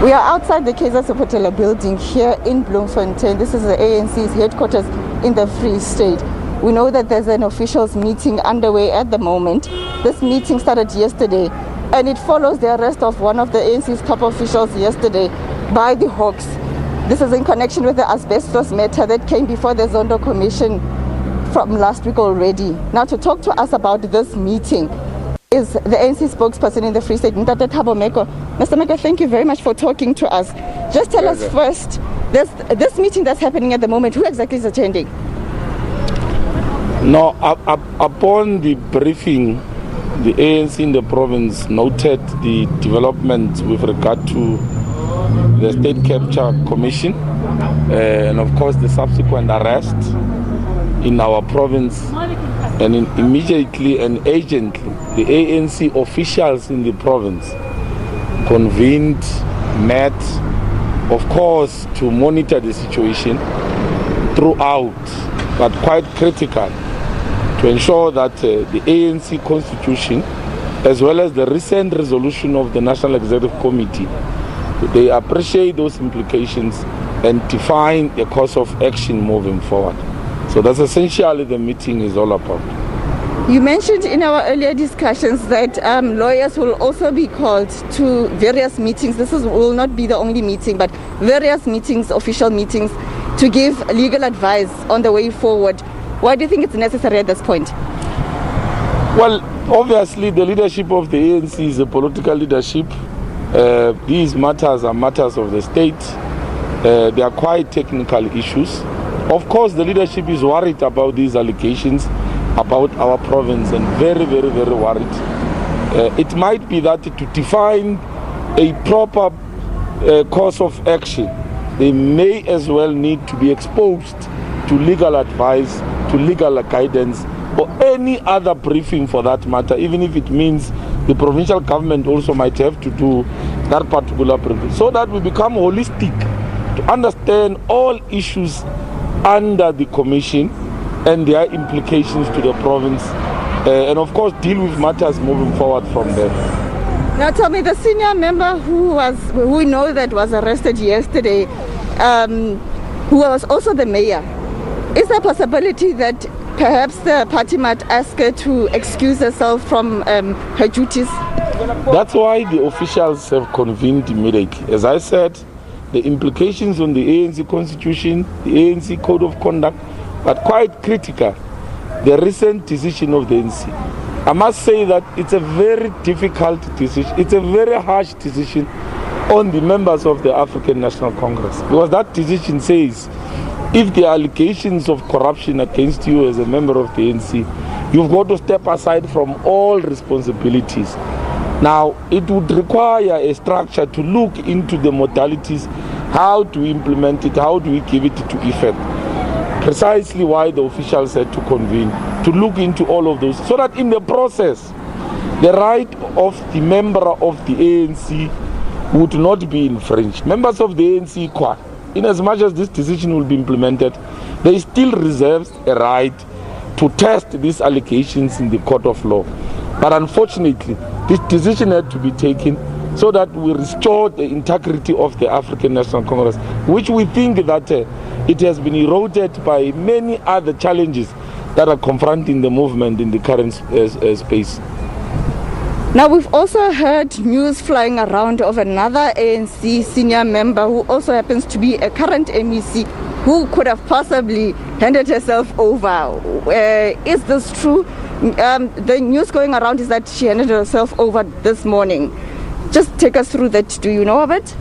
We are outside the Kaiser Sepatela building here in Bloemfontein. This is the ANC's headquarters in the Free State. We know that there's an officials meeting underway at the moment. This meeting started yesterday and it follows the arrest of one of the ANC's top officials yesterday by the Hawks. This is in connection with the asbestos matter that came before the Zondo Commission from last week already. Now to talk to us about this meeting is the ANC spokesperson in the Free State, Ntate Thabo Meko. Mr. Meko, thank you very much for talking to us. Just tell us first, this meeting that's happening at the moment, who exactly is attending? No, upon the briefing, the ANC in the province noted the development with regard to the State Capture Commission and of course the subsequent arrest in our province, and immediately and urgently the ANC officials in the province convened, met, of course, to monitor the situation throughout, but quite critical, to ensure that the ANC constitution, as well as the recent resolution of the National Executive Committee, they appreciate those implications and define a course of action moving forward. So that's essentially the meeting is all about. You mentioned in our earlier discussions that lawyers will also be called to various meetings. Will not be the only meeting, but various meetings, official meetings, to give legal advice on the way forward. Why do you think it's necessary at this point? Well, obviously the leadership of the ANC is a political leadership. These matters are matters of the state. They are quite technical issues. Of course, the leadership is worried about these allegations about our province and very, very, very worried. It might be that to define a proper course of action, they may as well need to be exposed to legal advice, to legal guidance, or any other briefing for that matter, even if it means the provincial government also might have to do that particular briefing, so that we become holistic to understand all issues under the commission and their implications to the province, and of course deal with matters moving forward from there. Now tell me, the senior member who we know that was arrested yesterday, who was also the mayor, is there a possibility that perhaps the party might ask her to excuse herself from her duties? That's why the officials have convened immediately. As I said, the implications on the ANC constitution, the ANC code of conduct, but quite critical, the recent decision of the ANC. I must say that it's a very difficult decision. It's a very harsh decision on the members of the African National Congress, because that decision says if the allegations of corruption against you as a member of the ANC, you've got to step aside from all responsibilities. Now, it would require a structure to look into the modalities, how to implement it, how do we give it to effect. Precisely why the officials had to convene, to look into all of those, so that in the process, the right of the member of the ANC would not be infringed. Members of the ANC, in as much as this decision will be implemented, they still reserves a right to test these allegations in the court of law. But unfortunately, this decision had to be taken so that we restore the integrity of the African National Congress, which we think that it has been eroded by many other challenges that are confronting the movement in the current space. Now, we've also heard news flying around of another ANC senior member who also happens to be a current MEC who could have possibly handed herself over. Is this true? The news going around is that she handed herself over this morning. Just take us through that. Do you know of it?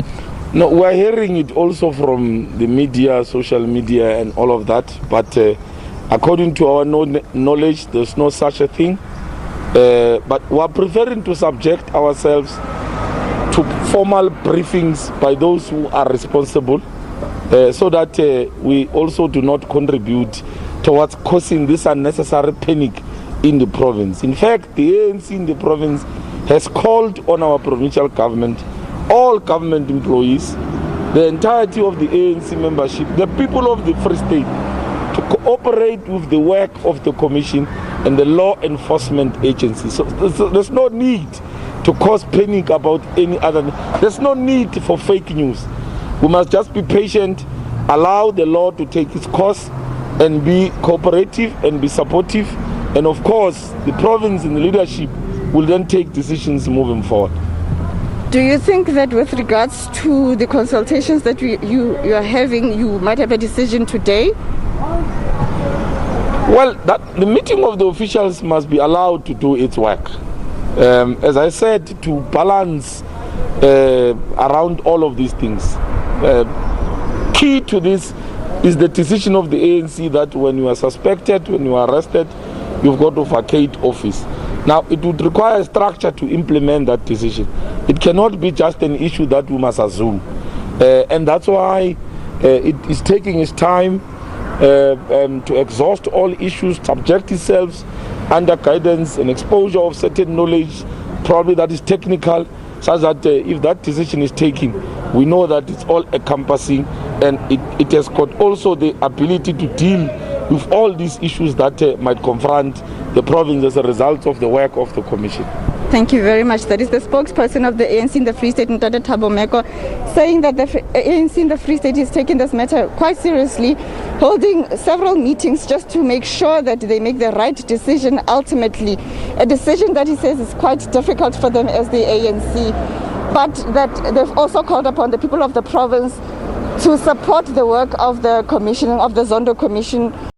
No, we're hearing it also from the media, social media and all of that. But according to our knowledge, there's no such a thing. But we're preferring to subject ourselves to formal briefings by those who are responsible, so that we also do not contribute towards causing this unnecessary panic in the province. In fact, the ANC in the province has called on our provincial government, all government employees, the entirety of the ANC membership, the people of the Free State, to cooperate with the work of the Commission and the law enforcement agencies. So there's no need to cause panic about any other. There's no need for fake news. We must just be patient, allow the law to take its course, and be cooperative and be supportive. And of course, the province and the leadership will then take decisions moving forward. Do you think that with regards to the consultations that you are having, you might have a decision today? Well, the meeting of the officials must be allowed to do its work. As I said, to balance around all of these things. Key to this is the decision of the ANC that when you are suspected, when you are arrested, you've got to vacate office. Now, it would require structure to implement that decision. It cannot be just an issue that we must assume. And that's why it is taking its time to exhaust all issues, subject itself under guidance and exposure of certain knowledge, probably that is technical, such that if that decision is taken, we know that it's all encompassing, and it has got also the ability to deal with all these issues that might confront the province as a result of the work of the Commission. Thank you very much. That is the spokesperson of the ANC in the Free State, Ntate Thabo Meko, saying that the ANC in the Free State is taking this matter quite seriously, holding several meetings just to make sure that they make the right decision ultimately. A decision that he says is quite difficult for them as the ANC, but that they've also called upon the people of the province to support the work of the commission, of the Zondo Commission.